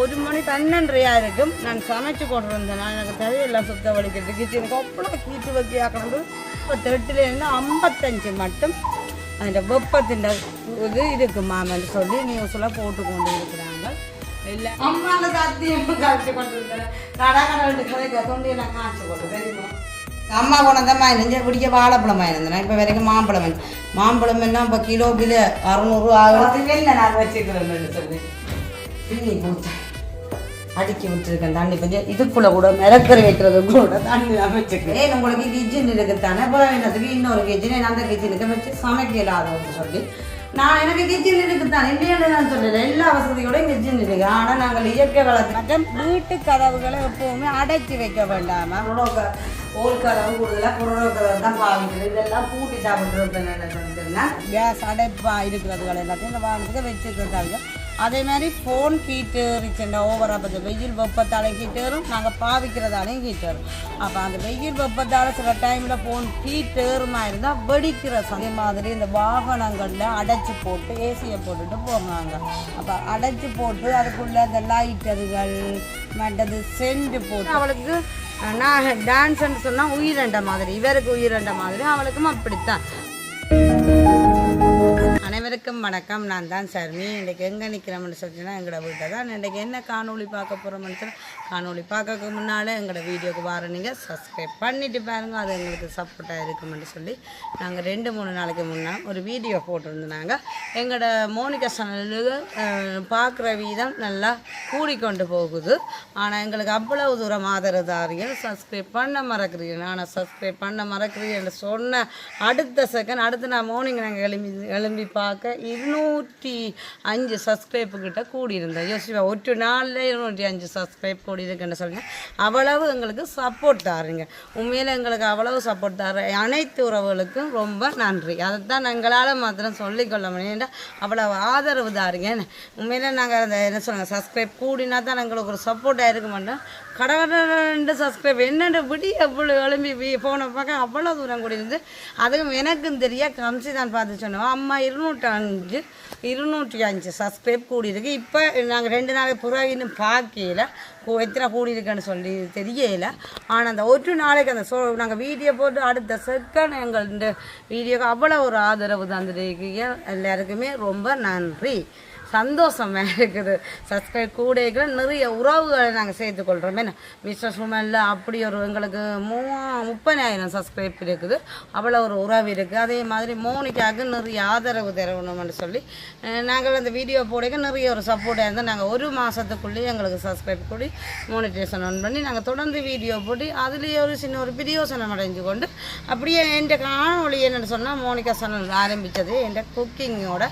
1 மணி 12:30 இருக்கும். நான் சமைச்சு கொண்டிருந்தேன். நான் எனக்கு தேவையெல்லாம் சுத்த வலிக்கிறது கிச்சனுக்கு அவ்வளோ கீட்டு வச்சு ஆக்கணும். 38லேருந்து 55 மட்டும் அந்த வெப்பத்தின் இது இருக்கு மாமன்னு சொல்லி நியூஸ்லாம் போட்டு கொண்டு இருக்கிறாங்க. இல்லை அம்மாவில் சாத்தியம் காய்ச்சி கொண்டு இருக்கிறேன். கடை கதைக்க தொண்டி நான் காய்ச்சி கொண்டு தெரியுமா அம்மா கொண்டதம்மா நெஞ்ச பிடிக்க வாழைப்பழம் வாங்கினேன். இப்போ வரைக்கும் மாம்பழம் என்ன இப்போ கிலோக்கில் 600 ஆகுறது இல்லை. நான் வச்சுக்கிறேன்னு சொல்லி பின்னி கொடுத்தேன். அடுக்கி விட்டுருக்கேன் தண்ணி கொஞ்சம் இதுக்குள்ளே கூட மிளக்கறி வைக்கிறது கூட தண்ணி தான் வச்சுக்கிறேன். உங்களுக்கு கிச்சன் இருக்குத்தானே இப்போ வேண்டதுக்கு இன்னொரு கிச்சன் அந்த கிச்சனுக்கு வச்சு சமைக்கலாதோன்னு சொல்லி நான் எனக்கு கிச்சன் இருக்குத்தான் இல்லைன்னு நான் சொல்லலை. எல்லா வசதியோடையும் கிச்சன் இருக்கு. ஆனால் நாங்கள் இயற்கை வளர்த்து மற்றும் வீட்டு கதவுகளை எப்போவுமே அடைச்சி வைக்க வேண்டாமல் ஓல் கதவு கூடுதலாக புறோ கதவு தான் பாவிக்கிறது. இதெல்லாம் பூட்டி சாப்பிட்ருப்பேன் என்ன சொல்லிட்டுன்னா கேஸ் அடைப்பாக இருக்கிறதுகள் எல்லாத்தையும் இந்த வாகனத்துக்கு வச்சுக்கிறதாங்க. அதே மாதிரி ஃபோன் ஹீட்டு இருந்துச்சுன்னா ஓவராக பார்த்து வெயில் வெப்பத்தாலே ஹீட்டரும் நாங்கள் பாவிக்கிறதாலையும் ஹீட்டரும். அப்போ அந்த வெயில் வெப்பத்தால் சில டைமில் ஃபோன் ஹீட்டருமா இருந்தால் வெடிக்கிறது. அதே மாதிரி இந்த வாகனங்களில் அடைச்சி போட்டு ஏசியை போட்டுட்டு போவாங்க. அப்போ அடைச்சி போட்டு அதுக்குள்ளே இந்த லைட்டர்கள் மற்றது சென்ட் போட்டு அவளுக்கு நான் டான்ஸ்ன்னு சொன்னால் உயிரண்ட மாதிரி இவருக்கு உயிரண்ட மாதிரி அவளுக்கும் அப்படித்தான். அனைவருக்கும் வணக்கம். நான் தான் சர்மி. இன்றைக்கி எங்கே நிற்கிறோம்னு சொல்லிட்டுனா எங்களோட வீட்டை தான். இன்றைக்கி என்ன காணொலி பார்க்க போகிறோம்னு சொன்னால் காணொலி பார்க்கறதுக்கு முன்னால் எங்களோட வீடியோக்கு வர நீங்கள் சப்ஸ்கிரைப் பண்ணிவிட்டு பாருங்கள். அது எங்களுக்கு சப்போர்ட்டாக இருக்குமென்னு சொல்லி நாங்கள் 2-3 நாளைக்கு முன்னால் ஒரு வீடியோ போட்டிருந்தாங்க. எங்களோட மோனிகா சேனலுக்கு பார்க்குற வீதம் நல்லா கூடிக்கொண்டு போகுது. ஆனால் எங்களுக்கு அவ்வளவு தூரம் ஆதரவுதாரிகள் சப்ஸ்கிரைப் பண்ண மறக்கிறீங்க. ஆனால் சப்ஸ்கிரைப் பண்ண மறக்கிறீங்கன்னு சொன்ன அடுத்த செகண்ட் அடுத்து நான் மார்னிங் நாங்கள் எழும்பி பார்க்க 205 சப்ஸ்கிரைப்பு கிட்ட கூடியிருந்தேன். யோசிப்பா ஒரு நாளில் 205 சப்ஸ்கிரைப் கூடியிருக்குன்னு சொல்லுங்க. அவ்வளவு எங்களுக்கு சப்போர்ட் தாருங்க. உண்மையில் எங்களுக்கு அவ்வளவு சப்போர்ட் தாரு அனைத்து உறவுகளுக்கும் ரொம்ப நன்றி. அதைத்தான் எங்களால் மாத்திரம் சொல்லிக்கொள்ள முடியும். அவ்வளவு ஆதரவு தாருங்க. உண்மையில் நாங்கள் அந்த என்ன சொல்லுங்கள் சப்ஸ்கிரைப் கூடினா தான் எங்களுக்கு ஒரு சப்போர்ட்டாக இருக்க மாட்டோம். கடை சப்ஸ்கிரைப் என்னென்ன விடி அவ்வளோ எழும்பி போன பார்க்க அவ்வளோ தூரம் கூடியிருந்து. அதுவும் எனக்கும் தெரிய கம்சி தான் பார்த்து சொன்னோம். அம்மா 205 சப்ஸ்கிரைப் கூடியிருக்கு. இப்போ நாங்கள் 2 நாளைக்கு புறாகின்னு பார்க்கல எத்தனை கூடியிருக்குன்னு சொல்லி தெரியல. ஆனால் அந்த ஒரு நாளைக்கு அந்த நாங்கள் வீடியோ போட்டு அடுத்த செகண்ட் எங்கள் இந்த வீடியோக்கு அவ்வளோ ஒரு ஆதரவு தந்துருக்கீங்க. எல்லாருக்குமே ரொம்ப நன்றி. சந்தோஷமாக இருக்குது. சப்ஸ்கிரைப் கூட நிறைய உறவுகளை நாங்கள் சேர்த்துக்கொள்கிறோம். என்ன மிஸ்டர் சுமனில் அப்படி ஒரு எங்களுக்கு 30,000 சப்ஸ்கிரைப் இருக்குது. அவ்வளோ ஒரு உறவு இருக்குது. அதே மாதிரி மோனிகாவுக்கு நிறைய ஆதரவு தரணும்னு சொல்லி நாங்கள் அந்த வீடியோ போட நிறைய ஒரு சப்போர்ட்டாக இருந்தால் நாங்கள் 1 மாதத்துக்குள்ளேயே எங்களுக்கு சப்ஸ்கிரைப் கூடி மோனிட்டேஷன் ஆன் பண்ணி நாங்கள் தொடர்ந்து வீடியோ போட்டு அதுலேயே ஒரு சின்ன ஒரு பிரியோசனம் அடைஞ்சு கொண்டு அப்படியே என் காணொலி என்னென்னு சொன்னால் மோனிகா சேனல் ஆரம்பித்தது என் குக்கிங்கோட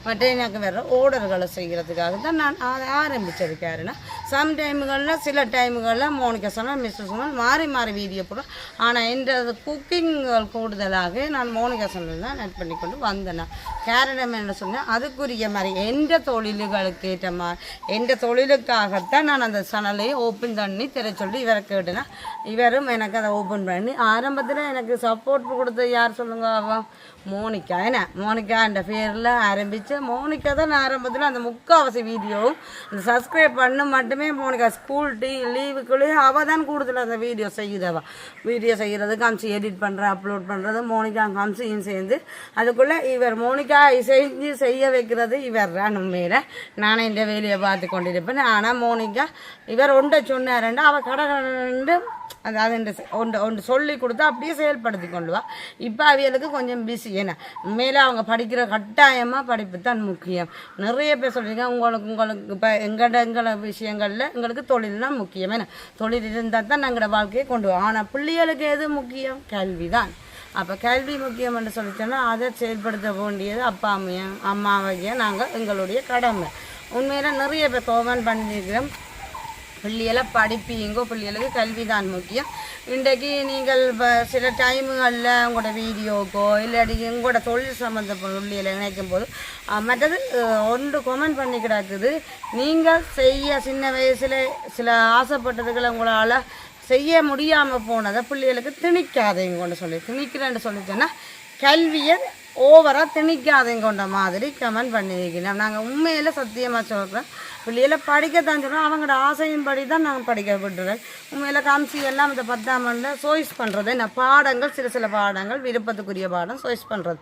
மற்ற எனக்கு வேறு ஆர்டர்களை செய்கிறதுக்காக தான் நான் அதை ஆரம்பிச்சிருக்காருன்னா சம் டைமுகளில் சில டைமுகளில் மோனிகா சொன்னால் மிஸ்டர் சொன்னால் மாறி மாறி வீடியோ போடுறோம். ஆனால் இந்த கூக்கிங்கள் கூடுதலாக நான் மோனிகா சொன்னல் தான் நட் பண்ணி கொண்டு வந்தேன். காரணம் என்ன சொன்னேன் அதுக்குரிய மாதிரி எந்த தொழில்களுக்கு ஏற்ற மாதிரி எந்த தொழிலுக்காகத்தான் நான் அந்த சேனலையை ஓப்பன் பண்ணி தெரிய சொல்லி இவரை கேட்டேன்னா இவரும் எனக்கு அதை ஓப்பன் பண்ணி ஆரம்பத்தில் எனக்கு சப்போர்ட் கொடுத்தது யார் சொல்லுங்க அவன் மோனிகா. ஏன்னா மோனிகா என்ற பேரில் ஆரம்பித்து மோனிகா தான் ஆரம்பத்தில் அந்த முக்கால்வாசி வீடியோவும் அந்த சப்ஸ்கிரைப் பண்ண மட்டுமே மோனிகா ஸ்கூல் லீவுக்குள்ளேயே அவள் தான் கூடுதல் அந்த வீடியோ செய்யுதவா. வீடியோ செய்கிறது காமிச்சு எடிட் பண்ணுற அப்லோட் பண்ணுறது மோனிகா காமிச்சியும் சேர்ந்து அதுக்குள்ளே இவர் மோனிகா செஞ்சு செய்ய வைக்கிறது இவர் தான். உண்மையில் நானே இந்த வேலையை பார்த்து கொண்டிருப்பேன். ஆனால் மோனிகா இவர் ஒன்றை சொன்னார்ண்டா அவள் கடை அது ஒன்று சொல்லி கொடுத்தா அப்படியே செயல்படுத்தி கொண்டுவா. இப்போ அவியலுக்கு கொஞ்சம் பிஸி. ஏன்னா மேலே அவங்க படிக்கிற கட்டாயமாக படிப்பு தான் முக்கியம். நிறைய பேர் சொல்கிறீங்க உங்களுக்கு இப்போ எங்களோட விஷயங்களில் எங்களுக்கு தொழில் தான் முக்கியம். ஏன்னா தொழில் இருந்தால் தான் எங்களோட வாழ்க்கையை கொண்டு வரோம். ஆனால் பிள்ளைகளுக்கு எது முக்கியம்? கல்வி தான். அப்போ கல்வி முக்கியம் என்று சொல்லிட்டோன்னா அதை செயல்படுத்த வேண்டியது அப்பா அம்மாவையே நாங்கள் எங்களுடைய கடமை. உண்மையில் நிறைய பேர் கவர்மெண்ட் பண்ணியிருக்கிறோம். பிள்ளைகளை படிப்பீங்கோ பிள்ளைகளுக்கு கல்வி தான் முக்கியம். இன்றைக்கு நீங்கள் இப்போ சில டைமுகளில் உங்களோட வீடியோக்கோ இல்லாட்டி உங்களோட தொழில் சம்மந்தப்பட்ட பிள்ளைகளை நினைக்கும் போது மற்றது ஒன்று கமெண்ட் பண்ணி கிடக்குது. நீங்கள் செய்ய சின்ன வயசில் சில ஆசைப்பட்டதுகளை உங்களால் செய்ய முடியாமல் போனதை பிள்ளைகளுக்கு திணிக்காதீங்க கொண்டு சொல்லி திணிக்கிறேன்னு சொல்லிச்சோன்னா கல்வியை ஓவராக திணிக்காதைங்க கொண்ட மாதிரி கமெண்ட் பண்ணியிருக்கணும். நாங்கள் உண்மையில் சத்தியமாக சொல்கிறோம், பிள்ளைகளை படிக்கத்தான் சொல்கிறோம், அவங்களோட ஆசையின்படி தான் நாங்கள் படிக்க விட்டுறேன். உண்மையில் காமிச்சி எல்லாம் இந்த 10ஆம் ஆண்டில் சாய்ஸ் பண்ணுறது என்ன பாடங்கள், சில பாடங்கள் விருப்பத்துக்குரிய பாடம் சாய்ஸ் பண்ணுறது.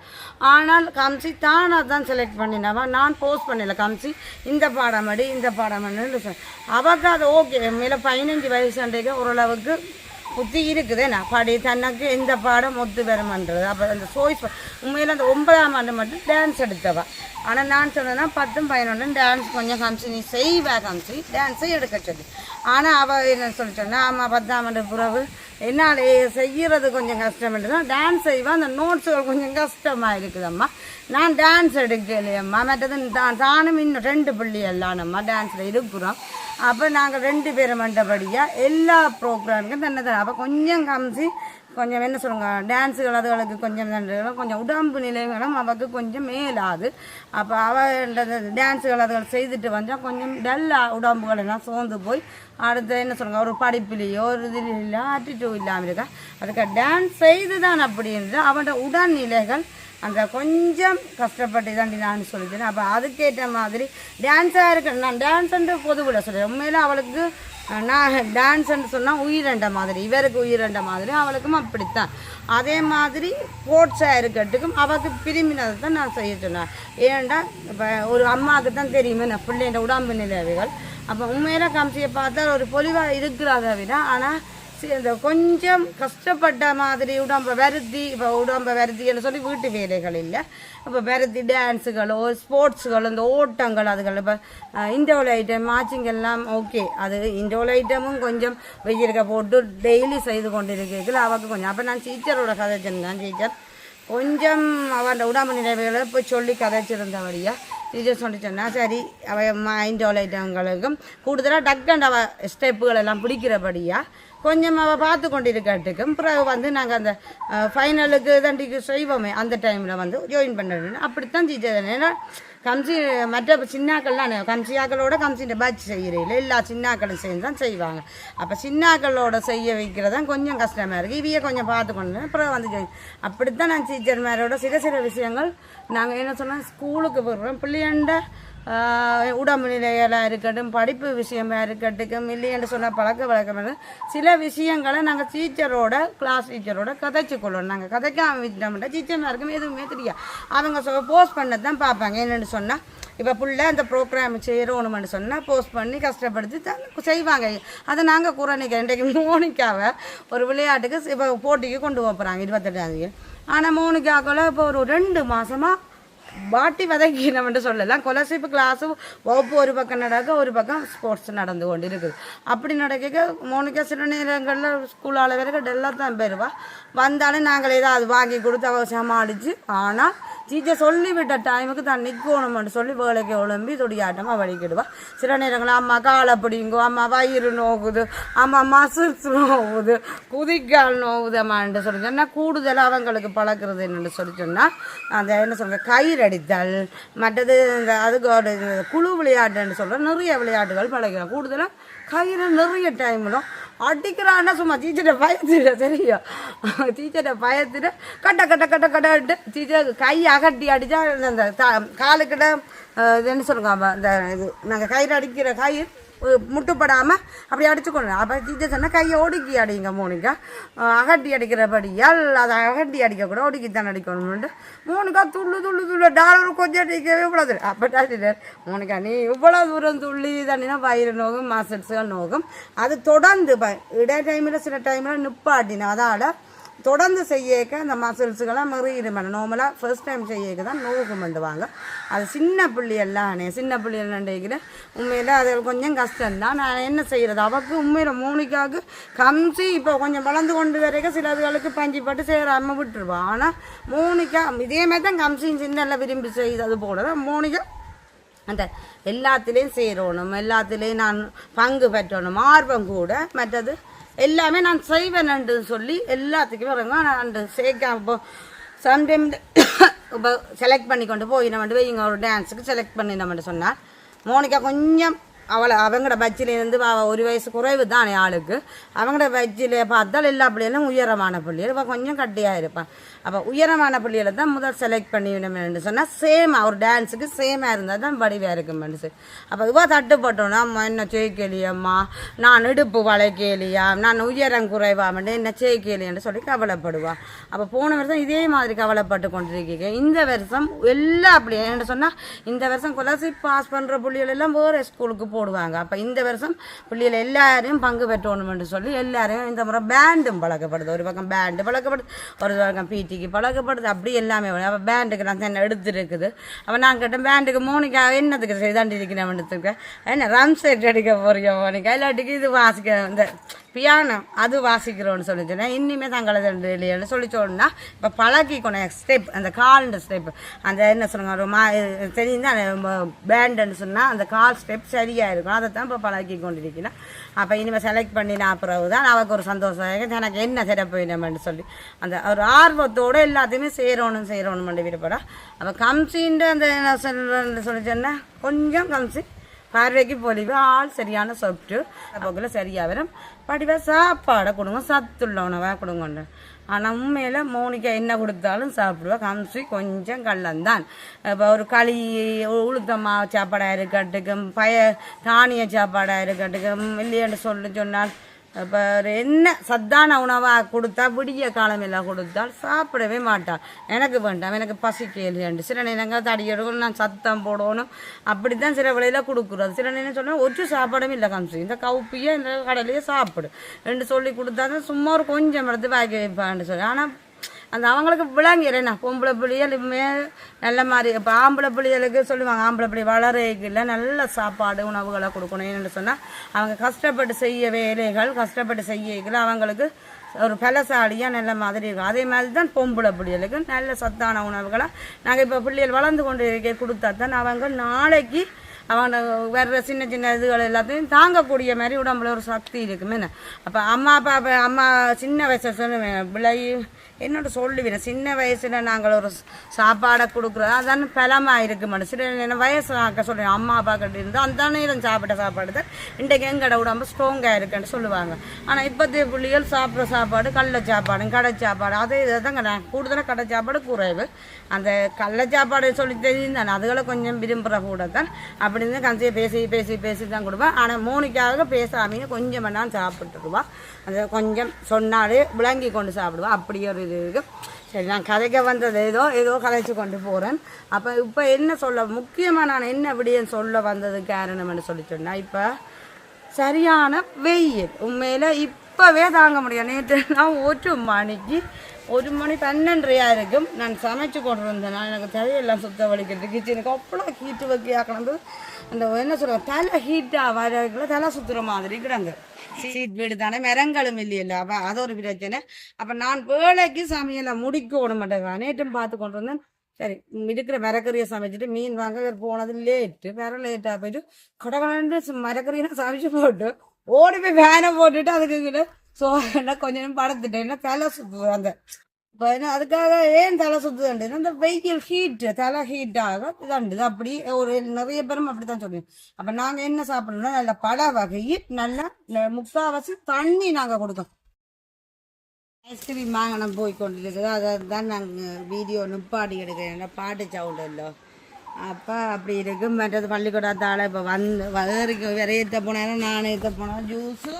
ஆனால் காமிச்சி தானாக தான் செலக்ட் பண்ணினவா, நான் போஸ்ட் பண்ணல காமிச்சி இந்த பாடம் அடி இந்த பாடம் அடின்னு அவக்கு அது ஓகே. உண்மையில் 15 வயசுன்றதுக்கு ஓரளவுக்கு புத்தி இருக்குது. நான் படி தனக்கு எந்த பாடம் ஒத்து வருமன்றது. அப்போ அந்த சாய்ஸ் உண்மையில் அந்த 9ஆம் ஆண்டு மட்டும் டான்ஸ் எடுத்தவா. ஆனால் நான் சொன்னேன்னா 10, 11 டான்ஸ் கொஞ்சம் காமிச்சு நீ செய்வா காமிச்சு டான்ஸை எடுக்க சொல்லி. ஆனால் அவள் என்ன சொல்லி சொன்னால் ஆமாம் 10ஆம் ஆண்டு பிறகு என்னால் செய்கிறது கொஞ்சம் கஷ்டம்ன்றது தான் டான்ஸ் செய்வேன். அந்த நோட்ஸுகள் கொஞ்சம் கஷ்டமாக இருக்குதம்மா, நான் டான்ஸ் எடுக்கலையம்மா. மற்றது தானும் இன்னும் 2 பிள்ளை எல்லாம் நம்ம டான்ஸில் இருக்கிறோம். அப்போ நாங்கள் 2 பேரும் மண்டபடியாக எல்லா ப்ரோக்ராமுக்கும் தன்னை அப்போ கொஞ்சம் காமிச்சு கொஞ்சம் என்ன சொல்லுங்க டான்ஸுகள் அதுகளுக்கு கொஞ்சம் கொஞ்சம் உடம்பு நிலைகளும் அவளுக்கு கொஞ்சம் மேலாது. அப்போ அவள் டான்ஸுகள் அதுகள் செய்துட்டு வந்தால் கொஞ்சம் டல்லாக உடம்புகள் எல்லாம் சோர்ந்து போய் அடுத்த என்ன சொல்லுங்க ஒரு படிப்புலேயோ ஒரு இதில் இல்லை ஆட்டிடியூட் இல்லாமல் இருக்கா. அதுக்கு டான்ஸ் செய்து தான் அப்படின்றது அவனோட உடல்நிலைகள் அந்த கொஞ்சம் கஷ்டப்பட்டு தாண்டி நான் சொல்லித்தேன். அப்போ அதுக்கேற்ற மாதிரி டான்ஸாக இருக்கணும். நான் டான்ஸுன்ற பொதுவில் சொல்கிறேன். உண்மையில் அவளுக்கு நான் டான்ஸுன்னு சொன்னால் உயிரண்ட மாதிரி, இவருக்கு உயிரண்ட மாதிரி அவளுக்கும் அப்படித்தான். அதே மாதிரி ஸ்போர்ட்ஸாக இருக்கட்டுக்கும் அவளுக்கு விரும்பினதை தான் நான் செய்ய சொன்னேன். ஏன்டா இப்போ ஒரு அம்மாவுக்கு தான் தெரியுமே நான் பிள்ளைன்ற உடம்பு நிலைகள். அப்போ உண்மையில காமிச்சியை பார்த்தா ஒரு பொலிவாக இருக்கிறாத விட ஆனால் இந்த கொஞ்சம் கஷ்டப்பட்ட மாதிரி உடம்பை வருத்தி இப்போ உடம்பை வருத்தின்னு சொல்லி வீட்டு வேலைகள் இல்லை. இப்போ வருத்தி டான்ஸுகளோ ஸ்போர்ட்ஸுகளோ இந்த ஓட்டங்கள் அதுகள் இப்போ இண்டோல் ஐட்டம் மாச்சிங் எல்லாம் ஓகே. அது இண்டோல் ஐட்டமும் கொஞ்சம் வெயிலுக்க போட்டு டெய்லி செய்து கொண்டு இருக்கிறதுல அவருக்கு கொஞ்சம். அப்போ நான் டீச்சரோட கதைச்சிருந்தேன். டீச்சர் கொஞ்சம் அவன் உடம்பு நிலைமைகளை போய் சொல்லி கதைச்சிருந்தபடியா டீச்சர் சொல்லி சொன்னால் சரி அவள் இண்டோல் ஐட்டங்களுக்கும் கூடுதலாக டக்கண்ட் அவள் ஸ்டெப்புகள் எல்லாம் பிடிக்கிறபடியா கொஞ்சம் அவள் பார்த்து கொண்டிருக்கட்டுக்கும். பிறகு வந்து நாங்கள் அந்த ஃபைனலுக்கு தண்டிக்கு செய்வோமே அந்த டைமில் வந்து ஜாயின் பண்ணுறேன். அப்படித்தான் டீச்சர். ஏன்னா கம்சி மற்ற சின்னாக்கள்லாம் கம்சியாக்களோட கம்சின்ற பேட்ச் செய்கிறீங்கள எல்லா சின்னாக்களும் சேர்ந்து தான் செய்வாங்க. அப்போ சின்னாக்களோட செய்ய வைக்கிறதான் கொஞ்சம் கஷ்டமாக இருக்குது. இவையே கொஞ்சம் பார்த்து கொண்டு அப்புறம் வந்து அப்படித்தான் நான் டீச்சர் மேரோட சில விஷயங்கள் நாங்கள் என்ன சொன்னால் ஸ்கூலுக்கு போடுறோம். பிள்ளையாண்ட உடம்பு நிலையெல்லாம் இருக்கட்டும், படிப்பு விஷயமாக இருக்கட்டும், இல்லையென்று சொன்னால் பழக்க வழக்கம் சில விஷயங்களை நாங்கள் டீச்சரோட கிளாஸ் டீச்சரோட கதைச்சு கொள்ளணும். நாங்கள் கதைக்காம விட்டோம்னா டீச்சர்மாருக்கும் எதுவுமே தெரியாது. அவங்க போஸ்ட் பண்ண தான் பார்ப்பாங்க. என்னென்னு சொன்னால் இப்போ புள்ள அந்த ப்ரோக்ராம் செய்கிறோணுமென்னு சொன்னால் போஸ்ட் பண்ணி கஷ்டப்படுத்தி தான் செய்வாங்க. அதை நாங்கள் குரணிக்க இன்றைக்கு மோனிக்காவை ஒரு விளையாட்டுக்கு இப்போ போட்டிக்கு கொண்டு போகிறாங்க 28ஆம். ஆனால் மோனிக்காக்களை இப்போ ஒரு 2 மாதமாக பாட்டி வதக்கினவன்ட்டு சொல்லலாம். கொலசிப்பு கிளாஸும் வகுப்பு ஒரு பக்கம் நடக்க ஒரு பக்கம் ஸ்போர்ட்ஸ் நடந்து கொண்டு இருக்குது. அப்படி நடக்க மோனிக்கா சில நேரங்களில் ஸ்கூலால் வரைக்கும் டெல்லாக தான் பெறுவா. வந்தாலும் நாங்கள் ஏதாவது வாங்கி கொடுத்து அவ சமாளித்து. ஆனால் டீச்சர் சொல்லிவிட்ட டைமுக்கு தான் நிற்கணும்னு சொல்லி வேலைக்கு ஒழும்பி துடியாட்டமாக வலிக்கிடுவா. சில நேரங்களில் அம்மா காலை பிடிங்கோ, அம்மா வயிறு நோகுது, அம்மா மசில்ஸ் நோகுது, குதிக்கால் நோகுதம்மான்னு சொல்லி சொன்னால் கூடுதலாக அவங்களுக்கு பழக்கிறது என்னென்னு சொல்லி சொன்னால் அந்த என்ன சொல்கிற கயிறு அடித்தல் மற்றது இந்த அதுக்கு குழு விளையாட்டுன்னு சொல்கிற நிறைய விளையாட்டுகள் பழகிறோம். கூடுதலாக கயிறு நிறைய டைமில் அடிக்கிறான்னா சும்மா டீச்சரை பயத்துட தெரியும். டீச்சரை பயத்துட்டு கட்ட கட்ட கட்ட கட்டட்டு டீச்சர் கை அகட்டி அடித்தா அந்த காலுக்கிட்ட இது என்ன சொல்லுங்க அந்த இது நாங்கள் கயிறு அடிக்கிற கயிறு முட்டுப்படாமல் அப்படி அடிச்சுக்கொண்டு. அப்போ டீச்சர் சொன்னால் கையை ஒடுக்கி அடிங்க மோனிக்கா, அகட்டி அடிக்கிறபடியால் அதை அகட்டி அடிக்கக்கூட ஒடுக்கித்தான் அடிக்கணும்ட்டு. மோனிக்கா துள்ளு டாலர் கொஞ்சம் அடிக்கவே கூடாது. அப்போ டீச்சர் மோனிக்கா நீ இவ்வளோ தூரம் துள்ளி தண்ணினா வயிறு நோகும் மசில்ஸுகள் நோகும். அது தொடர்ந்து இடை டைமில் சில டைமில் நிப்பாட்டினேன். அதால் தொடர்ந்து செய்யக்க அந்த மசில்ஸுக்கெல்லாம் மெறியிடுமாங்க. நார்மலாக ஃபர்ஸ்ட் டைம் செய்யக்க தான் நோக்கு பண்ணுவாங்க. அது சின்ன பிள்ளையெல்லாம் சின்ன பிள்ளைகள் உண்மையில் அது கொஞ்சம் கஷ்டம்தான். நான் என்ன செய்கிறது அவக்கு உண்மையில் மோனிக்காவுக்கு கம்சி இப்போ கொஞ்சம் வளர்ந்து கொண்டு வரைக்கும் சிலதுகளுக்கு பஞ்சு பட்டு சேராமல் விட்டுருவான். ஆனால் மோனிக்கா இதேமாதிரி தான் கம்சியும் சின்னெல்லாம் விரும்பி செய்தது போல தான் மோனிக்கா அந்த எல்லாத்துலேயும் சேரணும், எல்லாத்துலேயும் நான் பங்கு பெற்றணும் ஆர்வம் கூட. மற்றது எல்லாமே நான் செய்வேன்ட்டு சொல்லி எல்லாத்துக்குமே வரங்க நான் சேர்க்க. இப்போ சம்டைம் இப்போ செலக்ட் பண்ணி கொண்டு போய் நம்ம வைங்க ஒரு டான்ஸுக்கு செலக்ட் பண்ணி நம்ம சொன்னால் மோனிக்கா கொஞ்சம் அவங்களோட பட்சிலேருந்து ஒரு வயசு குறைவு தானே ஆளுக்கு அவங்களோட பட்சியில் பார்த்தால் எல்லா பிள்ளைகளும் உயரமான பிள்ளைகள் இப்போ கொஞ்சம் கட்டியாக இருப்பான் அப்போ உயரமான பிள்ளைகளை தான் முதல் செலக்ட் பண்ணிவிடணும்னு சொன்னால் சேமாக ஒரு டான்ஸுக்கு சேமாக இருந்தால் தான் வடிவாக இருக்கும் மனுஷன் அப்போ இவா தட்டுப்பட்டோன்னா அம்மா என்ன செய்யலையம்மா நான் இடுப்பு வளைக்கலையா நான் உயரம் குறைவாமட்டு என்ன செய்யலையன்னு சொல்லி கவலைப்படுவாள் அப்போ போன வருஷம் இதே மாதிரி கவலைப்பட்டு கொண்டிருக்கீங்க இந்த வருஷம் எல்லா பிள்ளைகள் என்ன சொன்னால் இந்த வருஷம் கொலாசி பாஸ் பண்ணுற பிள்ளைகள் எல்லாம் வேறு ஸ்கூலுக்கு போடுவாங்க அப்போ இந்த வருஷம் பிள்ளைகள் எல்லாரையும் பங்கு பெற்றணும்னு சொல்லி எல்லாரையும் இந்த முறை பேண்டும் பழக்கப்படுது ஒரு பக்கம் பேண்டு பழக்கப்படுது ஒரு பக்கம் பிடிக்கு பழக்கப்படுது அப்படி எல்லாமே அப்போ பேண்டுக்கு நான் என்ன எடுத்துருக்குது அப்போ நான் கேட்டேன் பேண்டுக்கு மோனிக்கா என்னத்துக்கு செய்தாண்டி இருக்கிறேன் என்ன ரம் செட் அடிக்க போறியோ மோனிக்கா இல்லாட்டிக்கு இது வாசிக்க இந்த பியானோ அது வாசிக்கிறோன்னு சொல்லிச்சுன்னா இனிமே தங்களை இல்லைன்னு சொல்லி சொன்னா இப்போ பழகிக்கணும் ஸ்டெப் அந்த கால்ன்ற ஸ்டெப் அந்த என்ன சொல்லுங்க ஒரு தெரியும் பேண்டுன்னு சொன்னால் அந்த கால் ஸ்டெப் சரியாக இருக்கும் அதை தான் இப்போ பழகி கொண்டிருக்கிறேன் அப்போ இனிமேல் செலக்ட் பண்ணினா பிறகு தான் அவருக்கு ஒரு சந்தோஷம் எனக்கு என்ன சிறப்பு சொல்லி அந்த ஒரு ஆர்வத்தோடு எல்லாத்தையுமே செய்யணும்னு விருப்பப்படா அப்போ கம்சின்ற அந்த என்ன சொல்கிறேன்னு சொல்லி சொன்னால் கொஞ்சம் கம்சி பார்வைக்கு பொலிவு ஆள் சரியான சொப்ட்டு போக்கில் சரியாக வரும் படிவாக சாப்பாடை கொடுங்க சத்துள்ள உணவாக கொடுங்க ஆனால் உண்மையில் மோனிக்கா என்ன கொடுத்தாலும் சாப்பிடுவா கம்சி கொஞ்சம் கள்ளந்தான் இப்போ ஒரு களி உளுத்தம்மா சாப்பாடாக இருக்கட்டுக்கும் தானிய சாப்பாடாக இருக்கட்டுக்கும் இல்லையென்று சொன்னால் இப்போ என்ன சத்தான உணவாக கொடுத்தா விடிய காலம் எல்லாம் கொடுத்தால் சாப்பிடவே மாட்டாள் எனக்கு வேண்டாம் எனக்கு பசிக்கலையாண்டு சில நேரங்கள் தடியெடுக்கணும் நான் சத்தம் போடணும் அப்படி தான் சில வேளையில் கொடுக்குறது சில நேரம் சொன்னால் ஒற்று சாப்பாடும் இல்லை காமிச்சு இந்த கவுப்பியே இந்த கடையிலேயே சாப்பிடு ரெண்டு சொல்லி கொடுத்தா தான் சும்மா ஒரு கொஞ்சம் எடுத்து வாங்கி வைப்பான்னு சொல்லி ஆனால் அந்த அவங்களுக்கு விளங்கிறேண்ணா பொம்பளை பிள்ளைகள் நல்ல மாதிரி இப்போ ஆம்பளை பிள்ளைகளுக்கு சொல்லுவாங்க ஆம்பளை பிள்ளை வளரைக்குள்ள நல்ல சாப்பாடு உணவுகளை கொடுக்கணும் என்னென்னு சொன்னால் அவங்க கஷ்டப்பட்டு செய்ய வேலைகள் கஷ்டப்பட்டு செய்யல அவங்களுக்கு ஒரு பலசாலியாக நல்ல மாதிரி இருக்கும் அதே மாதிரி தான் பொம்பளை பிள்ளைகளுக்கு நல்ல சத்தான உணவுகளை நாங்கள் இப்போ பிள்ளைகள் வளர்ந்து கொண்டு இருக்க கொடுத்தா தான் அவங்க நாளைக்கு அவங்க வர்ற சின்ன சின்ன இதுகள் எல்லாத்தையும் தாங்கக்கூடிய மாதிரி உடம்புல ஒரு சக்தி இருக்குமே அப்போ அம்மா சின்ன வயசு சொல்லுவேன் பிள்ளை என்னோட சொல்லுவேன் சின்ன வயசில் நாங்கள் ஒரு சாப்பாடை கொடுக்குறோம் அதான் பலமாக இருக்கு மனுஷன் என்ன வயசு ஆக்க சொல்லுவேன் அம்மா அப்பா கிட்ட இருந்து அந்த நேரம் சாப்பிட்ட சாப்பாடு தான் இன்றைக்கு எங்கட உடம்பு ஸ்ட்ராங்காக இருக்குன்னு சொல்லுவாங்க ஆனால் இப்போதைய பிள்ளைகள் சாப்பிட்ற சாப்பாடு கடலை சாப்பாடு கடை சாப்பாடு அதே இதை தாங்க நான் கூடுதலாக கடை சாப்பாடு குறைவு அந்த கடலை சாப்பாடு சொல்லி தெரியும் தானே அதுகளை கொஞ்சம் விரும்புகிற கூட தான் அப்படின்னு கஞ்சியை பேசி தான் கொடுப்பேன் ஆனால் மோனிக்காக பேசாமீங்க கொஞ்சம் வேணாலும் சாப்பிட்டுருவா அந்த கொஞ்சம் சொன்னாலே விளங்கி கொண்டு சாப்பிடுவா அப்படி ஒரு இது இருக்குது சரி நான் கதைக்க வந்தது ஏதோ கதைச்சு கொண்டு போகிறேன் அப்போ இப்போ என்ன சொல்ல முக்கியமாக நான் என்ன விடியன்னு சொல்ல வந்தது காரணம்னு சொல்லி சொன்னால் இப்போ சரியான வெயில் உண்மையில் இப்போவே தாங்க முடியும் நேற்று நான் 1 மணி 12:30 இருக்கும் நான் சமைச்சு கொண்டு வந்தேன் நான் எனக்கு தலையெல்லாம் சுத்த வலிக்கிறது கிச்சனுக்கு அவ்வளோ ஹீட்டு வைக்கியாக்கணும் அந்த என்ன சொல்லுவாங்க தலை ஹீட்டாக வரக்குள்ள தலை சுற்றுற மாதிரி இருக்கிறாங்க சீட் வீடு தானே மரங்களும் இல்லையில்ல அப்போ அது ஒரு பிரச்சனை அப்போ நான் வேலைக்கு சமையலை முடிக்க மாட்டேங்க நேற்றும் பார்த்து கொண்டு வந்தேன் சரி இருக்கிற மரக்கறியை சமைச்சிட்டு மீன் வாங்க போனது வேற லேட்டாக போயிட்டு கடகடன்னு மரக்கறியை சமைச்சு போட்டு ஓடி போய் வேனை போட்டுட்டு அதுக்கு கொஞ்ச நேரம் படுத்துட்டேன் தலை சுற்றுது அந்த இப்போ அதுக்காக ஏன் தலை சுற்றுதுண்டு அந்த வெயில் ஹீட்டு தலை ஹீட்டாக இதாண்டுது அப்படி ஒரு நிறைய பேரும் அப்படி தான் சொல்லுவோம் அப்போ நாங்கள் என்ன சாப்பிடணும்னா நல்ல பழ வகை நல்லா முக்கால்வாசி தண்ணி நாங்கள் கொடுத்தோம் ஐஸ்கிரீம் வாங்கணும் போய் கொண்டு இருக்குது அதை தான் நாங்கள் வீடியோ நிப்பாடி எடுக்கிறேன் பாட்டு சவுண்ட் இல்லை அப்போ அப்படி இருக்கும் மற்றது பள்ளிக்கூடத்தால் இப்போ வேற ஏற்ற போனாலும் நான் ஏற்ற போனாலும் ஜூஸு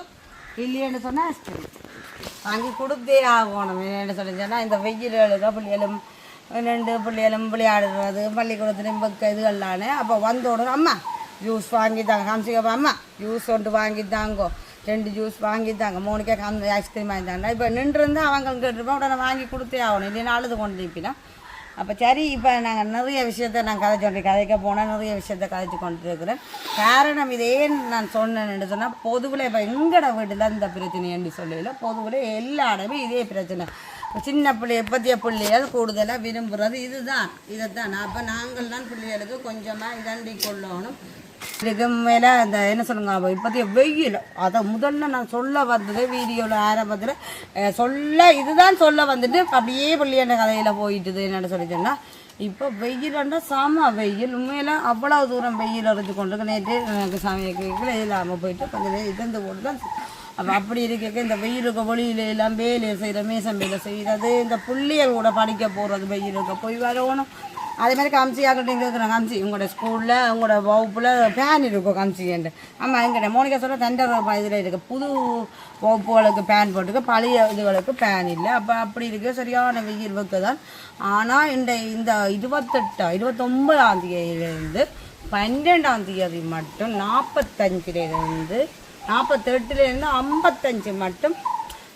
இல்லைன்னு சொன்னால் ஐஸ்கிரீம் வாங்கி கொடுத்தே ஆகணும் என்ன சொல்லிச்சேன்னா இந்த வெயிலுக்கு பிள்ளைகளும் 2 பிள்ளைகளும் விளையாடுறது பள்ளிக்கூடத்துலையும் இதுகள்லானே அப்போ வந்தோட அம்மா ஜூஸ் வாங்கி தாங்க காமிச்சிக்கப்பா அம்மா ஜூஸ் ஒன்று வாங்கி தாங்கோ 2 ஜூஸ் வாங்கி தாங்க 3 கேக் அந்த ஐஸ்கிரீம் வாங்கி தாங்க இப்போ நின்றுருந்து அவங்க கேட்டுருப்போம் உடனே வாங்கி கொடுத்தே ஆகணும் இல்லைன்னா அழுது கொண்டு நிற்பினா அப்போ சரி இப்போ நாங்கள் நிறைய விஷயத்த நான் கதைக்க போனால் நிறைய விஷயத்த கதைச்சு கொண்டு இருக்கிறேன் காரணம் இதே நான் சொன்னேன்னு சொன்னால் பொதுவில் இப்போ எங்கட வீட்டில் இந்த பிரச்சனைன்னு சொல்லல பொதுவில் எல்லா இடமே இதே பிரச்சனை சின்ன பிள்ளைய பற்றிய பிள்ளைகள் கூடுதலாக விரும்புகிறது இதைத்தான் அப்போ நாங்கள் தான் பிள்ளைகளுக்கு கொஞ்சமாக இதண்டி கொள்ளணும் இதுக்கு மேலே அந்த என்ன சொல்லுங்க இப்போதைய வெயில் அதை முதல்ல நான் சொல்ல வந்தது வீடியோவில் ஆரம்பத்தில் இதுதான் சொல்ல வந்துட்டு அப்படியே பிள்ளையான கதையில் போயிட்டுது என்னென்னு சொல்லி சொன்னால் இப்போ வெயில்ண்டா சாமா வெயில் உண்மையில அவ்வளோ தூரம் வெயில் அரைச்சி கொண்டு நேற்று எனக்கு சமையல் இல்லாமல் போயிட்டு கொஞ்சம் நேரம் இருந்து போட்டு தான் அப்போ அப்படி இருக்க இந்த வெயிலுக்கு வெளியில எல்லாம் வேலையை செய்கிற மேசம் வேலை செய்கிறது இந்த புள்ளியல் கூட படிக்க போகிறது வெயிலுக்கு போய் வரணும். அதே மாதிரி கம்சி ஆக்கிட்டு இருக்கிறாங்க கம்சி உங்களோட ஸ்கூலில் உங்களோட வகுப்பில் ஃபேன் இருக்கும் கம்சின்ட்டு. ஆமாம் எங்கிட்ட மோனிகா சொல்ல தண்டர் இதில் இருக்குது புது வகுப்புகளுக்கு ஃபேன் போட்டுக்க பழைய இதுகளுக்கு ஃபேன் இல்லை. அப்போ அப்படி இருக்க சரியான வெயில் வைக்க தான். ஆனால் இந்த 29ஆம் தேதியிலேருந்து 12ஆம் தேதி மட்டும் 45லேருந்து 48லேருந்து 55 மட்டும்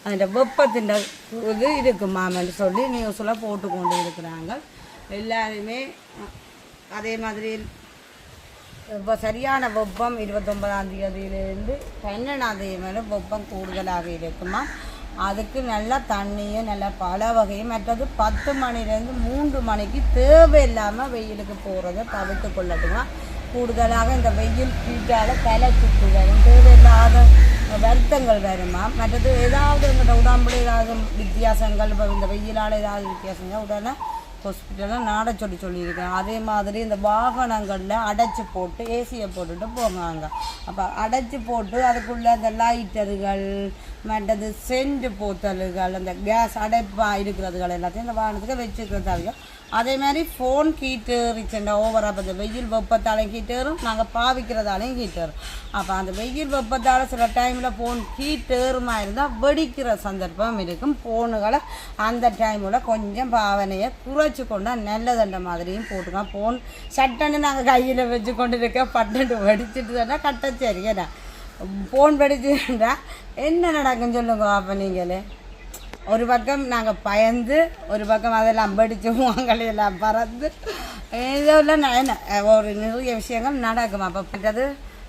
அந்த வெப்பத்தின் இது இருக்குமான்னு சொல்லி நியூஸில் போட்டு கொண்டு இருக்கிறாங்க எல்லாருமே. அதே மாதிரி இப்போ சரியான வெப்பம் 29ஆம் தேதியிலேருந்து 12ஆம் தேதி மேலே வெப்பம் கூடுதலாக இருக்குமா. அதுக்கு நல்லா தண்ணியும் நல்லா பல வகையும் மற்றது 10 மணிலேருந்து 3 மணிக்கு தேவையில்லாமல் வெயிலுக்கு போகிறத தவிர்த்து கொள்ளட்டுமா. கூடுதலாக இந்த வெயில் கீட்டால் தலை சுற்றி வரும் தேவையில்லாத வருத்தங்கள் வருமா. மற்றது ஏதாவது எங்கள்கிட்ட உடம்புல ஏதாவது வித்தியாசங்கள் இப்போ இந்த வெயிலால் ஏதாவது வித்தியாசங்கள் உடனே ஹாஸ்பிட்டலில் நாட சொல்லியிருக்கேன். அதே மாதிரி இந்த வாகனங்களில் அடைச்சி போட்டு ஏசியை போட்டுட்டு போவாங்க. அப்போ அடைச்சி போட்டு அதுக்குள்ளே அந்த லைட்டர்கள் மற்றது சென்ட் போத்தல்கள் அந்த கேஸ் அடைப்பாக இருக்கிறதுகள் எல்லாத்தையும் இந்த வாகனத்துக்கு வச்சுக்கிறதாலையும். அதே மாதிரி ஃபோன் ஹீட்டரிச்சுண்டா ஓவராக இப்போ இந்த வெயில் வெப்பத்தாலையும் ஹீட்டரும் நாங்கள் பாவிக்கிறதாலையும் ஹீட்டரும். அப்போ அந்த வெயில் வெப்பத்தால் சில டைமில் ஃபோன் ஹீட்டருமா இருந்தால் வெடிக்கிற சந்தர்ப்பம் இருக்கும். ஃபோனுகளை அந்த டைமில் கொஞ்சம் பாவனையை குறைச்சி கொண்டால் நல்லதண்ட மாதிரியும் போட்டுக்கலாம். ஃபோன் சட்டன்னு நாங்கள் கையில் வச்சு கொண்டு இருக்க பட்டன்ட்டு வெடிச்சிட்டு தானே கட்ட சரியா ஃபோன் வெடிச்சுட்டா என்ன நடக்குன்னு சொல்லுங்க. அப்போ நீங்களே ஒரு பக்கம் நாங்கள் பயந்து ஒரு பக்கம் அதெல்லாம் படித்து வாங்கலையெல்லாம் பறந்து இதெல்லாம் என்ன ஒரு நிறைய விஷயங்கள் நடக்கும். அப்போ பட்டது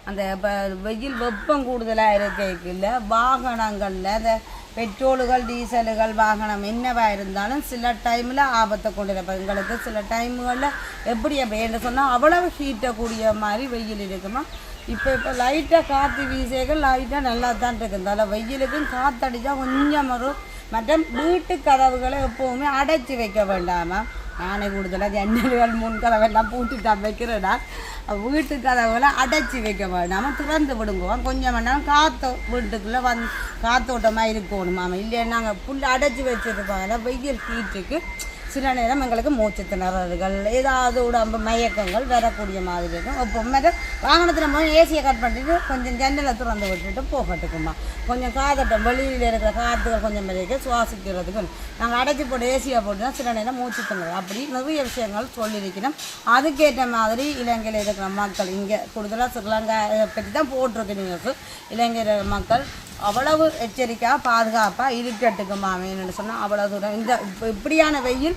அந்த இப்போ வெயில் வெப்பம் கூடுதலாக இருக்கைக்குள்ள வாகனங்களில் அந்த பெட்ரோலுகள் டீசலுகள் வாகனம் என்னவாக இருந்தாலும் சில டைமில் ஆபத்தை கொண்டு இப்போ எங்களுக்கு சில டைமுகளில் எப்படி என்ன சொன்னால் அவ்வளவு ஹீட்டக்கூடிய மாதிரி வெயில் இருக்குமா. இப்போ லைட்டாக காற்று வீசைகள் லைட்டாக நல்லா தான் இருக்குது. அதில் வெயிலுக்கும் காற்றடிச்சா கொஞ்சம் வரும். மற்றும் வீட்டு கதவுகளை எப்போவுமே அடைச்சி வைக்க வேண்டாமா. நானே கூடுதலாக ஜன்னல்கள் முன் கதவெல்லாம் பூட்டிட்டு வைக்கிறேன்னா வீட்டு கதவுகளை அடைச்சி வைக்க வேண்டாமல் திறந்து விடுங்குவோம். கொஞ்சம் வேணாலும் காற்று வீட்டுக்குள்ளே காத்தோட்டமாக இருக்கணுமாமா. இல்லையா நாங்கள் புல் அடைச்சி வச்சுருப்பாங்க வெயில் ஹீட்டுக்கு சில நேரம் எங்களுக்கு மூச்சு திணறல்கள் ஏதாவது உடம்பு மயக்கங்கள் வரக்கூடிய மாதிரி இருக்கும். இப்போ வாகனத்தில் போய் ஏசியை கட் பண்ணிட்டு கொஞ்சம் ஜன்னலை திறந்து விட்டுட்டு போகட்டுக்குமா. கொஞ்சம் காத்தட்டம் வெளியில் இருக்கிற காற்றுகள் கொஞ்சம் மதிக்க சுவாசிக்கிறதுக்கு நாங்கள் அடைச்சி போட்டு ஏசியை போட்டுனா சில நேரம் மூச்சு திணறல் அப்படி நிறைய விஷயங்கள் சொல்லியிருக்கணும். அதுக்கேற்ற மாதிரி இலங்கையில் இருக்கிற மக்கள் இங்கே கூடுதலாக ஸ்ரீலங்கா பற்றி தான் போட்டிருக்கு நியூஸ். இலங்கையில் மக்கள் அவ்வளவு எச்சரிக்கையாக பாதுகாப்பாக இருக்கட்டுக்குமாமேன்னு சொன்னால் அவ்வளோ தூரம் இந்த இப்படியான வெயில்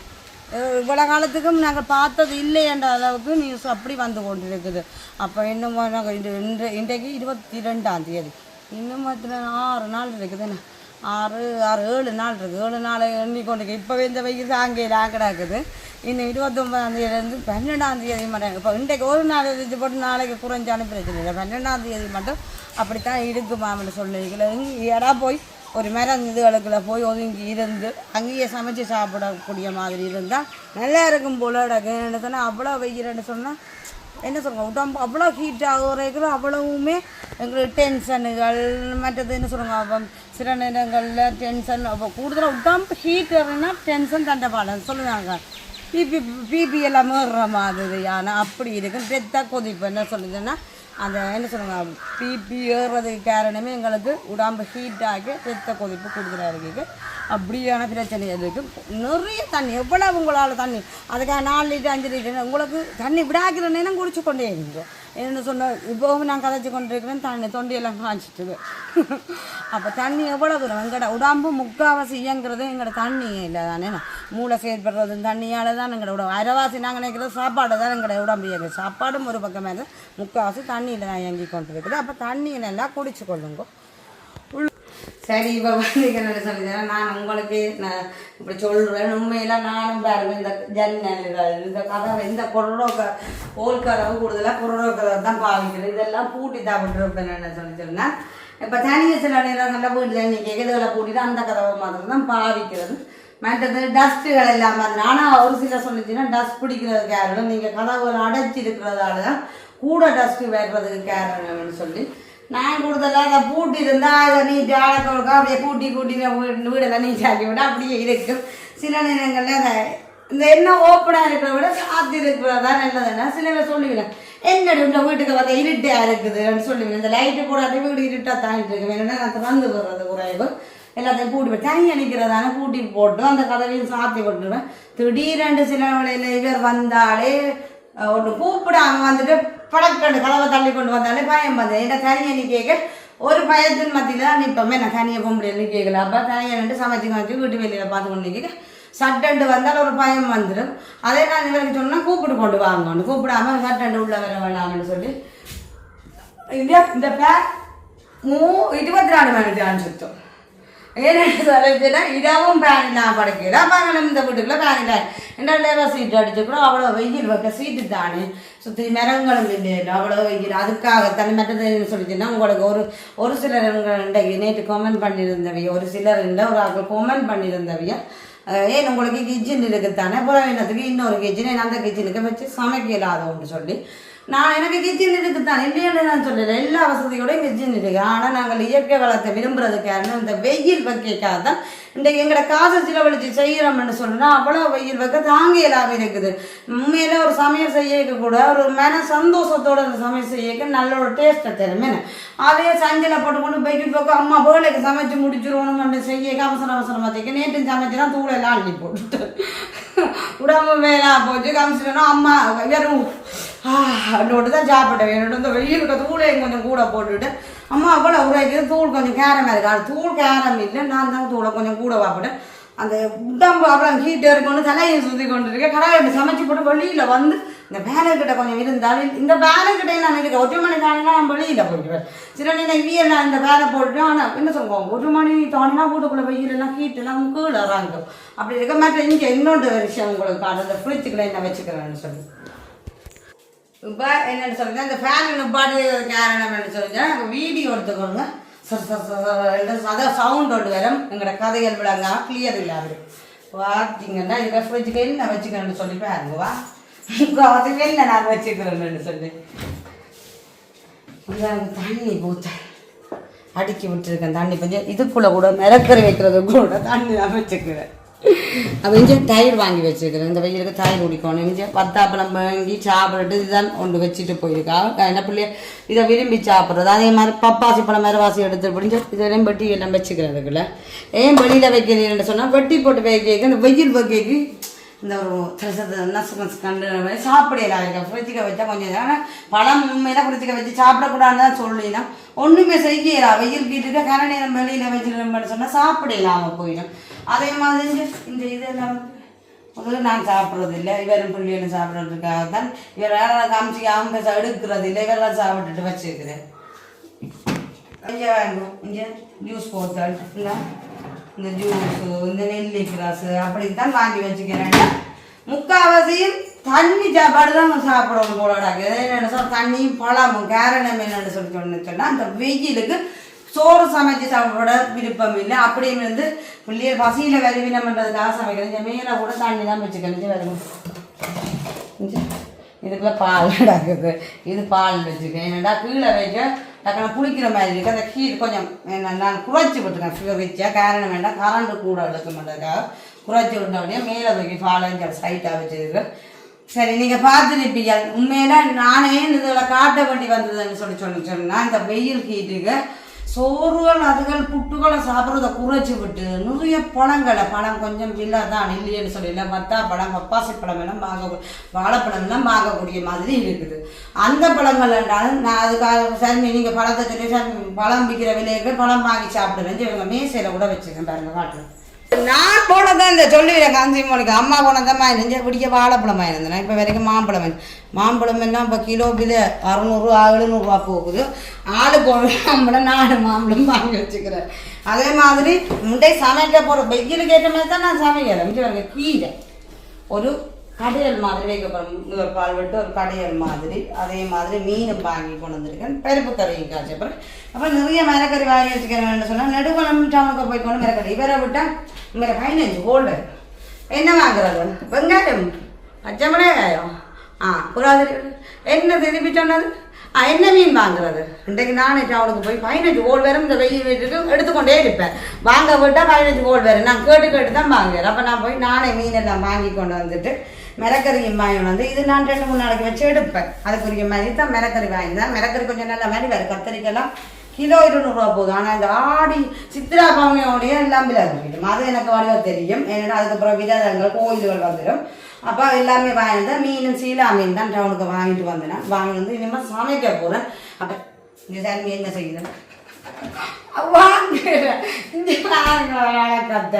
இவ்வளோ காலத்துக்கும் நாங்கள் பார்த்தது இல்லை என்ற அளவுக்கு நியூஸ் அப்படி வந்து கொண்டு இருக்குது. அப்போ இன்னும் நாங்கள் இன்றைக்கு 22ஆம் தேதி இன்னும் 6 நாள் இருக்குதுண்ணா 7 நாள் இருக்குது. 7 நாள் எண்ணிக்கொண்டு இப்போவே இந்த வெயில் அங்கே கிடக்குது. இன்னும் 29ஆம் தேதியிலேருந்து 12ஆம் தேதி மட்டும் இப்போ இன்றைக்கு ஒரு நாள் இது போட்டு நாளைக்கு குறைஞ்சாலும் பிரச்சனை இல்லை. 12ஆம் தேதி மட்டும் அப்படித்தான் இருக்குமான்னு சொல்லிக்கல. இங்கே போய் ஒரு மரம் இதுகளுக்குள்ள போய் ஒதுங்கி இருந்து அங்கேயே சமைச்சு சாப்பிடக்கூடிய மாதிரி இருந்தால் நல்லா இருக்கும் போல என்ன சொன்னால் அவ்வளோ வெயில்னு சொன்னால் என்ன சொல்லுங்க உடம்பு அவ்வளோ ஹீட் ஆகுறதுக்குள்ள அவ்வளவுமே எங்களுக்கு டென்ஷனுகள் மற்றது என்ன சொல்லுங்க. அப்போ சில நேரங்களில் டென்ஷன் அப்போ கூடுதலாக உடம்பு ஹீட்டர்னா டென்ஷன் தண்டபாடம் சொல்லுவாங்க. பிபி எல்லாம் ஏறுற மாதிரி ஆனால் அப்படி இருக்கும். ரத்த கொதிப்பு என்ன சொல்லுதுன்னா அந்த என்ன சொல்லுவாங்க பிபி ஏறுறதுக்கு காரணமே எங்களுக்கு உடம்பு ஹீட்டாகி ரத்த கொதிப்பு கூடுதலாக இருக்குது. அப்படியான பிரச்சனை இருக்குது. நிறைய தண்ணி எவ்வளவு உங்களால் தண்ணி அதுக்காக 4 லிட்டர் 5 லிட்டர் உங்களுக்கு தண்ணி விடாக்கிற நேரம் குடிச்சு கொண்டே இருங்க. என்ன சொன்ன இப்போவும் நான் கதைச்சி கொண்டு இருக்கிறேன் தண்ணி தொண்டியெல்லாம் காய்ச்சிட்டுது. அப்போ தண்ணி எவ்வளோ தூரம் எங்களோட உடம்பு முக்கால்வாசி இயங்குறது எங்களோட தண்ணி இல்லை தானே. மூளை செயற்படுறது தண்ணியால் தான் எங்களோட உடம்பு அரைவாசி நாங்கள் நினைக்கிறது சாப்பாடு தான் எங்களோட உடம்பு இயங்குது. சாப்பாடும் ஒரு பக்கமாக இருந்தால் முக்கால்வாசி தண்ணியில் தான் இயங்கி கொண்டு இருக்குது. அப்போ தண்ணியை நல்லா குடிச்சு கொள்ளுங்க. சரி இப்போ என்ன சொல்லித்தரேன் நான் உங்களுக்கு நான் இப்படி சொல்கிறேன். உண்மையெல்லாம் நானும் பாருங்க இந்த ஜன்னல்கள் இந்த கதவை இந்த கோல் கதவு கூடுதலாக கதவை தான் பாவிக்கிறேன். இதெல்லாம் பூட்டி தான் விட்டுருப்பேன் என்ன சொல்லிச்சேன்னா. இப்போ தனியாக சில நேரம் நல்லா வீட்டில் நீங்கள் எதுகளை பூட்டிட்டு அந்த கதவை மாதிரி தான் பாவிக்கிறது. மற்றது டஸ்ட்டுகள் எல்லாம் வந்து ஆனால் ஒரு சில சொல்லிச்சுன்னா டஸ்ட் பிடிக்கிறது காரணம் நீங்கள் கதவுகள் அடைச்சி இருக்கிறதால தான் கூட டஸ்ட்டு வர்றதுக்கு காரணம்னு சொல்லி நான் கூடுதலாக அதை பூட்டி இருந்தால் அதை நீட்டி ஆழக்க அப்படியே கூட்டி வீடெல்லாம் நீட்டாக்கி விட அப்படியே இருக்கும். சில நேரங்களில் அதை இந்த என்ன ஓப்பனாக இருக்கிறத விட சாத்தி இருக்கிறதா நல்லதுன்னா சில பேர் சொல்லுவேன் என்னடி இந்த வீட்டுக்கு வந்து இருட்டாக இருக்குதுன்னு சொல்லுவேன். இந்த லைட்டு போடாட்டி வீடு இருட்டாக தாங்கிட்டு இருக்கு வேணும்னா நான் வந்து வர்றது குறைவு எல்லாத்தையும் பூட்டி தனி அணிக்கிறதான பூட்டி போட்டு அந்த கதவையும் சாத்தி விட்டுருவேன். திடீரென்று சில வேளையில் இவர் வந்தாலே ஒன்று கூப்பிடாம வந்துட்டு படக்கண்டு கதவை தள்ளி கொண்டு வந்தாலே பயம் வந்தேன். ஏன்னா தனியணி கேட்க ஒரு பயத்தின் மத்தியில் தான் நிற்போமே நான் தனியை போக முடியலன்னு கேட்கல. அப்போ தனியாக சமைச்சு வீட்டு வெளியில் பார்த்து கொண்டு கேட்க சட்டண்டு வந்தால் ஒரு பயம் வந்துடும். அதே நான் இவருக்கு சொன்னால் கூப்பிட்டு கொண்டு வாங்கணும் கூப்பிடாம சட்டண்டு உள்ள வர வேணாம்னு சொல்லி இந்த பேக் 24 மணி நேரம் சுத்தம். ஏன்னு சொல்லிச்சுன்னா இடவும் பேன் இல்லாமல் படைக்கல பகலும் இந்த வீட்டுக்குள்ள பேன் இல்லை ரெண்டாயிரம் சீட்டு அடிச்சு கூட அவ்வளோ வெயில் வைக்க சீட்டு தானே சுற்றி மரங்களும் இல்லை அவ்வளோ வெயில் அதுக்காகத்தானே மற்றது சொல்லிச்சுன்னா உங்களுக்கு ஒரு சிலர் இன்றைக்கு நேற்று கமெண்ட் பண்ணியிருந்தவைய ஒரு சிலர் இல்லை ஒரு ஆக்கள் கமெண்ட் பண்ணியிருந்தவைய ஏன் உங்களுக்கு கிச்சன் இருக்குத்தானே புறவினத்துக்கு இன்னொரு கிச்சன் அந்த கிச்சனுக்கு வச்சு சமைக்கலாதோன்னு சொல்லி நான் எனக்கு கிச்சன் இருக்குத்தான் இல்லைன்னு நான் சொல்லலை எல்லா வசதியோடையும் கிச்சன் இருக்கு. ஆனால் நாங்கள் இயற்கை வளத்தை விரும்புறதுக்கான இந்த வெயில் வைக்காக தான் இன்றைக்கு எங்களோட காசு செலவழிச்சு செய்கிறோம்னு சொன்னால் அவ்வளோ வெயில் வைக்க தாங்க இல்லாமல் இருக்குது. உண்மையில ஒரு சமையல் செய்யக்க கூட ஒரு மன சந்தோஷத்தோட அந்த சமையல் செய்யக்க நல்ல ஒரு டேஸ்ட்டை தரும். அதே சஞ்சலை போட்டு கொண்டு வெயில் பக்கம் அம்மா வேலைக்கு சமைச்சு முடிச்சிருவோம்னு செய்ய அவசரமாக செய்ய நேற்று சமைச்சுனா தூளெல்லாம் அள்ளி போட்டுட்டு உடம்பு மேலா போச்சு காமிச்சிட்டோன்னா அம்மா வெறும் என்னோட தான் சாப்பிட்டேன். என்னோட இந்த வெயிலுக்கு தூளையும் கொஞ்சம் கூட போட்டுவிட்டு அம்மா அவ்வளோ உரைக்குது தூள் கொஞ்சம் கேரமாக இருக்கு தூள் கேரம் இல்லை நான் தான் தூளை கொஞ்சம் கூட வாப்பிட்டேன். அந்த உடம்பு அவ்வளோ ஹீட்டு இருக்குன்னு தலையை சுற்றி கொண்டு இருக்கேன். கடாயிட்டு சமைச்சு போட்டு வெளியில் வந்து இந்த வேலைக்கிட்ட கொஞ்சம் இருந்தாலும் இந்த வேலைக்கிட்டே நான் இருக்கேன் 1 மணி தாண்டினா நான் வெளியில் போயிடுவேன். சில நேரம் இவியெல்லாம் இந்த வேலை போட்டு ஆனால் என்ன சொல்லுவோம் 1 மணி தாண்டினா வீட்டுக்குள்ளே வெயிலெல்லாம் ஹீட்டெல்லாம் கீழே இறங்கும். அப்படி இருக்க மாட்டேன். இங்கே இன்னொன்று விஷயம் உங்களுக்கு அந்த ஃப்ரிட்ஜுக்குள்ளே என்ன வச்சுக்கிறேன்னு சொல்லி இப்போ என்னென்னு சொல்லுங்க இந்த ஃபேன் நிப்பாட்டு காரணம் என்ன சொல்லுங்க வீடியோ எடுத்துக்கோங்க அதான் சவுண்ட் ஒன்று வரும் எங்களோட கதைகள் விளங்க கிளியர் இல்லாது பார்த்தீங்கன்னா இதுக்கு ஃப்ரிட்ஜுக்கு என்ன வச்சுக்கிறேன்னு சொல்லி பாருங்கவா அதுக்கு என்ன நான் வச்சுக்கிறேன்னு சொல்லி தண்ணி ஊற்ற அடுக்கி விட்டுருக்கேன். தண்ணி கொஞ்சம் இதுக்குள்ளே கூட மிளக்கறி வைக்கிறது கூட தண்ணி நான் வச்சுக்கிறேன். அப்போ இங்கே தயிர் வாங்கி வச்சுக்கிறேன். இந்த வெயிலுக்கு தயிர் குடிக்கணும். இங்கே பத்தாப்பழம் வாங்கி சாப்பிட்டுட்டு இதுதான் கொண்டு வச்சுட்டு போயிருக்கா. என்ன பிள்ளைய இதை விரும்பி சாப்பிட்றது. அதே மாதிரி பப்பாசி பழம் மரவாசி எடுத்து பிடிச்சி இதெல்லாம் வெட்டி எல்லாம் வச்சுக்கிறதுக்குள்ள ஏன் வெளியில் வைக்கிறீங்கன்னு சொன்னால் வெட்டி போட்டு வைக்க இந்த வெயில் வைக்கி இந்த ஒரு நசு கண்டு சாப்பிடலாம் இருக்கேன். ஃப்ரிட்ஜுக்க வச்சா கொஞ்சம் ஆனால் பழம் உண்மையில ஃப்ரிட்ஜுக்க வச்சு சாப்பிடக்கூடாதுன்னு தான் சொல்லினா ஒன்றுமே செய்யலாம். வெயில் கீட்டுக்க கரை நேரம் வெளியில் வச்சுருந்தோம்னு சொன்னால் சாப்பிடலாம் போயிடும். அதே மாதிரி இந்த இதெல்லாம் முதல்ல நான் சாப்பிட்றது இல்லை. இவரும் பிள்ளைகளும் சாப்பிட்றதுக்காக தான் இவர் யாராவது காமிச்சு அவங்க எடுக்கிறது இல்லை. இவரெல்லாம் சாப்பிட்டுட்டு வச்சுருக்கிறேன். இங்கே வாங்கும் இங்கே ஜூஸ் போத்தல் இந்த ஜூஸு இந்த நெல்லி கிராஸு அப்படித்தான் வாங்கி வச்சுக்கிறேன். முக்கால்வாசியும் தண்ணி சாப்பாடு தான் சாப்பிடணும் போலடாக்கு. என்னென்ன சொல் தண்ணியும் பழமும் காரணம் என்னென்னு சொன்னால் அந்த வெயிலுக்கு சோறு சமைச்சு சாப்பிட விருப்பம் இல்லை. அப்படின்னு வந்து பிள்ளைகள் பசியில் விரவினம் பண்ணுறதுக்காக சமைக்கிறேன். மேலே கூட தண்ணி தான் வச்சுக்கிறேன். வருவோம் இதுக்குள்ள பால் நடக்குது. இது பால் வச்சுக்கேன். என்னடா கீழே வைக்க டக்குனு குளிக்கிற மாதிரி இருக்குது. அந்த கீழ் கொஞ்சம் நான் குறைச்சி விட்டுருக்கேன். ஃபிகர் வச்சா காரணம் வேண்டாம் கரண்டு கூட எடுக்க மாட்டதுக்காக குறைச்சி விட்ட உடனே மேலே வைக்க பால் சைட்டாக வச்சுருக்கேன். சரி நீங்கள் பார்த்துருப்பீங்க. உண்மையில நானே இதில் காட்ட வேண்டி வந்ததுன்னு சொன்னால் இந்த வெயில் ஹீட்டுக்கு சோறுகள் அதுகள் புட்டுகளை சாப்பிட்றத குறைச்சி விட்டு நிறைய பழம் கொஞ்சம் இல்லை தான் இல்லைன்னு சொல்லல மத்தா பழம் பப்பாசி பழம் எல்லாம் வாழைப்பழம் எல்லாம் வாங்கக்கூடிய மாதிரி இருக்குது. அந்த பழங்கள் என்றாலும் நான் அதுக்காக சரி நீங்கள் பழத்தை சொல்லி பழம் விற்கிற விலைக்கு பழம் வாங்கி சாப்பிடுவேன். இவங்க மேசையில் கூட வச்சுக்கேன் பாருங்க காட்டுறேன். நான் போனதான் இந்த சொல்லுவேன் காஞ்சி மோனுக்கு அம்மா போனதான் வாங்கினேன் பிடிக்க வாழைப்பழம் வாங்கினேன். இப்போ வரைக்கும் மாம்பழம் எல்லாம் இப்போ கிலோ விலை 600 700 போகுது. ஆளு மாம்பழம் 4 மாம்பழம் வாங்கி வச்சுக்கிறேன். அதே மாதிரி முட்டை சமைக்க போகிற வெயிலுக்கு ஏற்ற மாதிரி தான் நான் சமைக்கிறேன். இங்கே கீரை ஒரு கடையல் மாதிரி வைக்க போகிறேன். ஒரு பால் விட்டு ஒரு கடையல் மாதிரி அதே மாதிரி மீன் வாங்கி கொண்டு வந்திருக்கேன். பருப்பு கறியும் காய்ச்சி அப்புறம் நிறைய மிளகறி வாங்கி வச்சுக்கிறேன்னு சொன்னால் நெடுவளம் டவுனுக்கு போய் கொண்டு மிளகறி இவரை விட்டால் இங்கே 15 கோல்டு என்ன வாங்குறது வெங்காயம் பச்சை மிளகாயம் புறாதிரி என்ன திருப்பி சொன்னது என்ன மீன் வாங்குறது இன்றைக்கு நானே அவனுக்கு போய் 15 கோல் வரும் இந்த வெயில் வீட்டுக்கு எடுத்துக்கொண்டே இருப்பேன் வாங்க விட்டால் 15 கோல் வரும் நான் கேட்டு தான் வாங்குறேன் அப்போ நான் போய் நானே மீன் எல்லாம் வாங்கி கொண்டு வந்துட்டு மிளக்கறியும் வாங்கி வந்து இது நான் 2-3 நாளைக்கு வச்சு எடுப்பேன் அதுக்குரிய மாதிரி தான் மிளக்கறி வாங்கிதான் மிளக்கறி கொஞ்சம் நல்ல மாதிரி வேறு கத்திரிக்கெல்லாம் கிலோ 200 ரூபா போதும் ஆனால் இந்த ஆடி சித்திரா பவுனியோடைய எல்லாம் விலை இருக்கும் அது எனக்கு வடிவாக தெரியும் ஏன்னா அதுக்கப்புறம் விரதங்கள் கோயில்கள் வந்துடும் அப்போ எல்லாமே வாங்கிட்டு மீனும் சீலா மீன் தான் டவுனுக்கு வாங்கிட்டு வந்தேன் வாங்கி வந்து இனிமேல் சமைக்க போகிறேன் அப்போ இந்த சாமி என்ன செய்யுது கத்த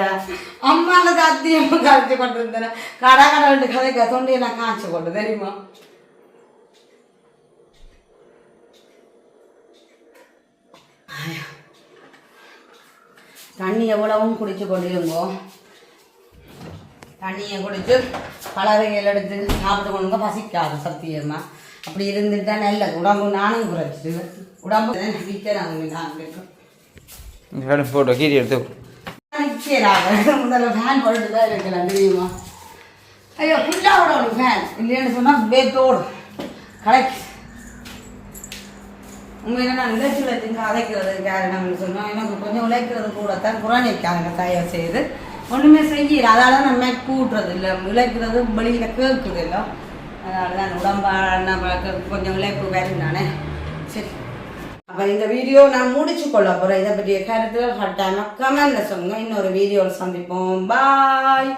அம்மாவை கத்தியம்மா கழிச்சு கொண்டு இருந்தேன் கடை 2 கதைக்க தொண்டையெல்லாம் காய்ச்சி கொண்டு தெரியுமா தண்ணி எவ்வளவும் குடிச்சு கொண்டிருங்கோ தண்ணியை குடிச்சு பலவைகள் எடுத்து சாப்பிட்டு கொண்டு பசிக்காது சத்தியமாக அப்படி இருந்துட்டா நல்லது உடம்பு நானும் குறைச்சிட்டு உடம்பு நிற்கிறேன் போட்டோ கீரி எடுத்து முதல்ல ஃபேன் போட்டு தான் இருக்கலாம் தெரியுமா ஐயோ ஃபுல்லாக விடணும் ஃபேன் இல்லைன்னு சொன்னால் பேத்தோடு கலைக்கு உண்மையில நான் இளைச்சியில் திங்க அதைக்கிறது காரணம்னு சொன்னால் எனக்கு கொஞ்சம் உழைக்கிறது கூட தான் குறைக்காங்க தயவு செய்து ஒன்றுமே செய்யல அதால் நம்ம கூட்டுறது இல்லை இழைக்கிறது வெளியில் கேட்குது இல்லை அதனால தான் உடம்பான கொஞ்சம் இழைப்பு வேணும் நானே சரி அப்போ இந்த வீடியோ நான் முடிச்சு கொள்ள போகிறேன் இதை பற்றிய கருத்துகள் கட்டாயமாக கமெண்ட்ல சொல்லுங்கள் இன்னொரு வீடியோவில் சந்திப்போம் பாய்